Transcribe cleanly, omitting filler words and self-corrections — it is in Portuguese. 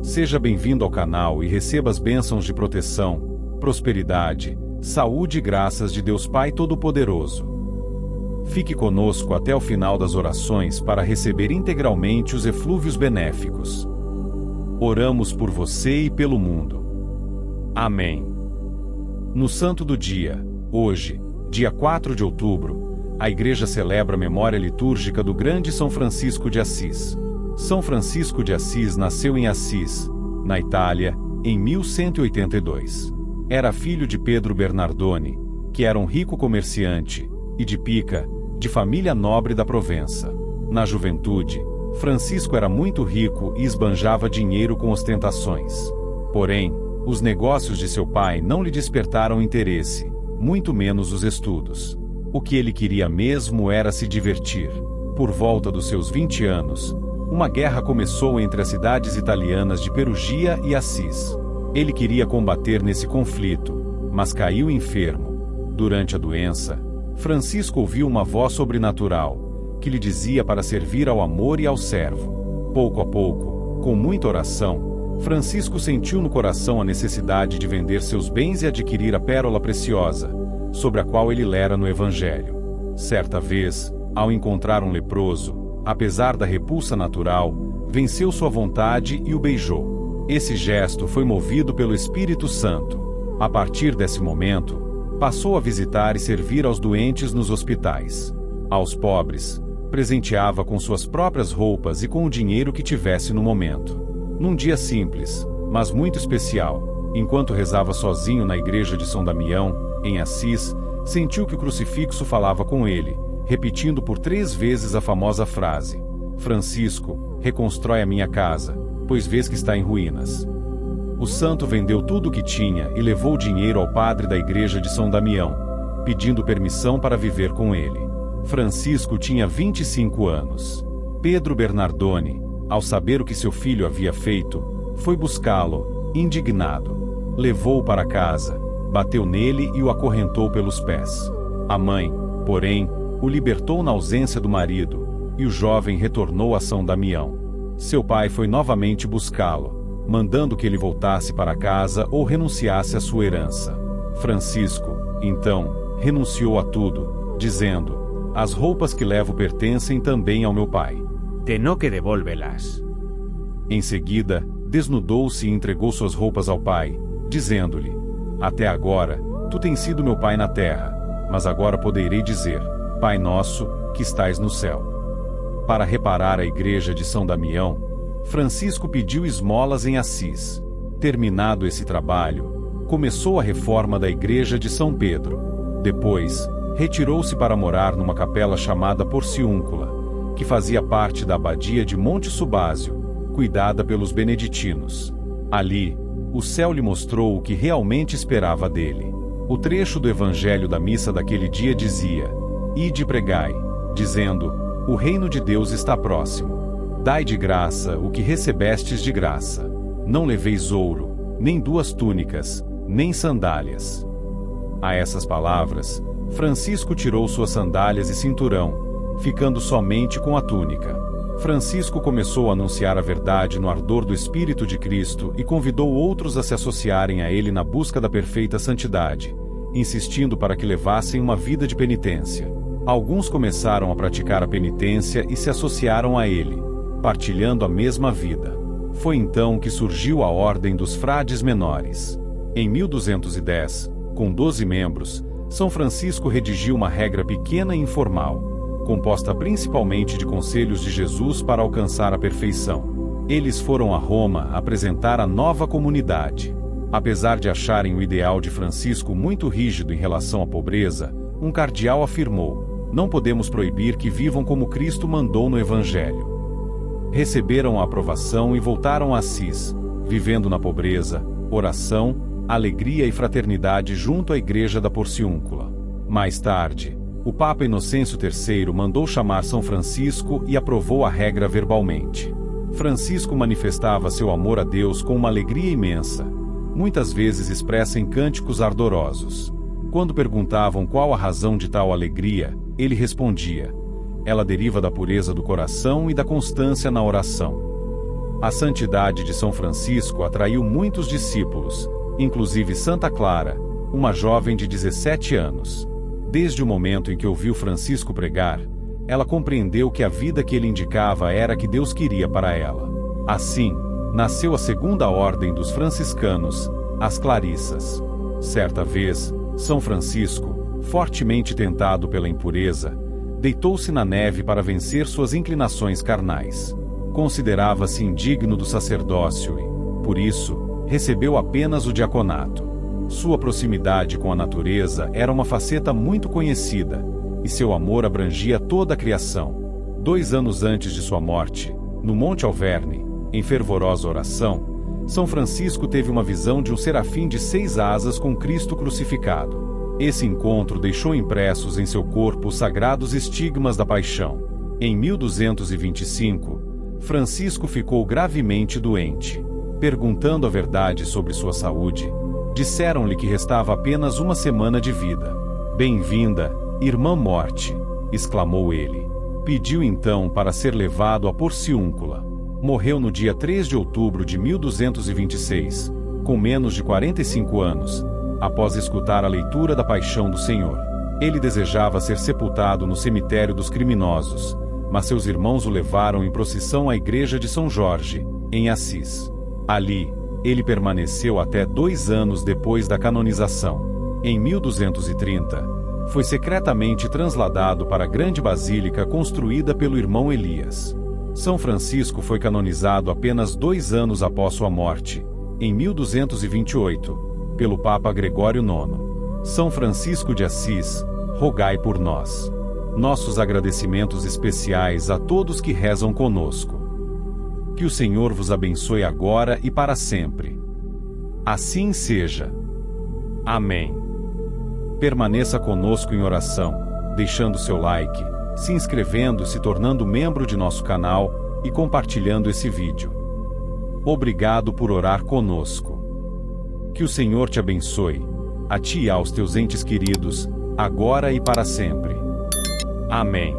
Seja bem-vindo ao canal e receba as bênçãos de proteção, prosperidade, saúde e graças de Deus Pai Todo-Poderoso. Fique conosco até o final das orações para receber integralmente os eflúvios benéficos. Oramos por você e pelo mundo. Amém. No Santo do Dia, hoje, dia 4 de outubro, a Igreja celebra a memória litúrgica do grande São Francisco de Assis. São Francisco de Assis nasceu em Assis, na Itália, em 1182. Era filho de Pedro Bernardone, que era um rico comerciante, e de Pica, de família nobre da Provença. Na juventude, Francisco era muito rico e esbanjava dinheiro com ostentações. Porém, os negócios de seu pai não lhe despertaram interesse, muito menos os estudos. O que ele queria mesmo era se divertir. Por volta dos seus 20 anos, uma guerra começou entre as cidades italianas de Perugia e Assis. Ele queria combater nesse conflito, mas caiu enfermo. Durante a doença, Francisco ouviu uma voz sobrenatural, que lhe dizia para servir ao amor e ao servo. Pouco a pouco, com muita oração, Francisco sentiu no coração a necessidade de vender seus bens e adquirir a pérola preciosa, sobre a qual ele lera no Evangelho. Certa vez, ao encontrar um leproso, apesar da repulsa natural, venceu sua vontade e o beijou. Esse gesto foi movido pelo Espírito Santo. A partir desse momento, passou a visitar e servir aos doentes nos hospitais. Aos pobres, presenteava com suas próprias roupas e com o dinheiro que tivesse no momento. Num dia simples, mas muito especial, enquanto rezava sozinho na igreja de São Damião, em Assis, sentiu que o crucifixo falava com ele, repetindo por 3 vezes a famosa frase: Francisco, reconstrói a minha casa, pois vês que está em ruínas. O santo vendeu tudo o que tinha e levou o dinheiro ao padre da igreja de São Damião, pedindo permissão para viver com ele. Francisco tinha 25 anos. Pedro Bernardone, ao saber o que seu filho havia feito, foi buscá-lo, indignado. Levou-o para casa, bateu nele e o acorrentou pelos pés. A mãe, porém, o libertou na ausência do marido, e o jovem retornou a São Damião. Seu pai foi novamente buscá-lo, mandando que ele voltasse para casa ou renunciasse à sua herança. Francisco, então, renunciou a tudo, dizendo: as roupas que levo pertencem também ao meu pai. Tenho que devolvê-las. Em seguida, desnudou-se e entregou suas roupas ao pai, dizendo-lhe: até agora, tu tens sido meu pai na terra, mas agora poderei dizer: Pai nosso, que estais no céu. Para reparar a igreja de São Damião, Francisco pediu esmolas em Assis. Terminado esse trabalho, começou a reforma da igreja de São Pedro. Depois, retirou-se para morar numa capela chamada Porciúncula, que fazia parte da abadia de Monte Subásio, cuidada pelos beneditinos. Ali, o céu lhe mostrou o que realmente esperava dele. O trecho do Evangelho da missa daquele dia dizia: Ide e pregai, dizendo: o reino de Deus está próximo. Dai de graça o que recebestes de graça. Não leveis ouro, nem 2 túnicas, nem sandálias. A essas palavras, Francisco tirou suas sandálias e cinturão, ficando somente com a túnica. Francisco começou a anunciar a verdade no ardor do Espírito de Cristo e convidou outros a se associarem a ele na busca da perfeita santidade, insistindo para que levassem uma vida de penitência. Alguns começaram a praticar a penitência e se associaram a ele, partilhando a mesma vida. Foi então que surgiu a Ordem dos Frades Menores. Em 1210, com 12 membros, São Francisco redigiu uma regra pequena e informal, composta principalmente de conselhos de Jesus para alcançar a perfeição. Eles foram a Roma apresentar a nova comunidade. Apesar de acharem o ideal de Francisco muito rígido em relação à pobreza, um cardeal afirmou: não podemos proibir que vivam como Cristo mandou no Evangelho. Receberam a aprovação e voltaram a Assis, vivendo na pobreza, oração, alegria e fraternidade junto à igreja da Porciúncula. Mais tarde, o Papa Inocêncio III mandou chamar São Francisco e aprovou a regra verbalmente. Francisco manifestava seu amor a Deus com uma alegria imensa, muitas vezes expressa em cânticos ardorosos. Quando perguntavam qual a razão de tal alegria, ele respondia: ela deriva da pureza do coração e da constância na oração. A santidade de São Francisco atraiu muitos discípulos, inclusive Santa Clara, uma jovem de 17 anos. Desde o momento em que ouviu Francisco pregar, ela compreendeu que a vida que ele indicava era a que Deus queria para ela. Assim, nasceu a segunda ordem dos franciscanos, as Clarissas. Certa vez, São Francisco, fortemente tentado pela impureza, deitou-se na neve para vencer suas inclinações carnais. Considerava-se indigno do sacerdócio e, por isso, recebeu apenas o diaconato. Sua proximidade com a natureza era uma faceta muito conhecida, e seu amor abrangia toda a criação. 2 anos antes de sua morte, no Monte Alverne, em fervorosa oração, São Francisco teve uma visão de um serafim de 6 asas com Cristo crucificado. Esse encontro deixou impressos em seu corpo os sagrados estigmas da paixão. Em 1225, Francisco ficou gravemente doente. Perguntando a verdade sobre sua saúde, disseram-lhe que restava apenas 1 semana de vida. "Bem-vinda, irmã morte!" exclamou ele. Pediu então para ser levado à Porciúncula. Morreu no dia 3 de outubro de 1226, com menos de 45 anos, após escutar a leitura da Paixão do Senhor. Ele desejava ser sepultado no cemitério dos criminosos, mas seus irmãos o levaram em procissão à igreja de São Jorge, em Assis. Ali, ele permaneceu até 2 anos depois da canonização. Em 1230, foi secretamente transladado para a grande basílica construída pelo irmão Elias. São Francisco foi canonizado apenas 2 anos após sua morte, em 1228, pelo Papa Gregório IX. São Francisco de Assis, rogai por nós. Nossos agradecimentos especiais a todos que rezam conosco. Que o Senhor vos abençoe agora e para sempre. Assim seja. Amém. Permaneça conosco em oração, deixando seu like, se inscrevendo, se tornando membro de nosso canal e compartilhando esse vídeo. Obrigado por orar conosco. Que o Senhor te abençoe, a ti e aos teus entes queridos, agora e para sempre. Amém.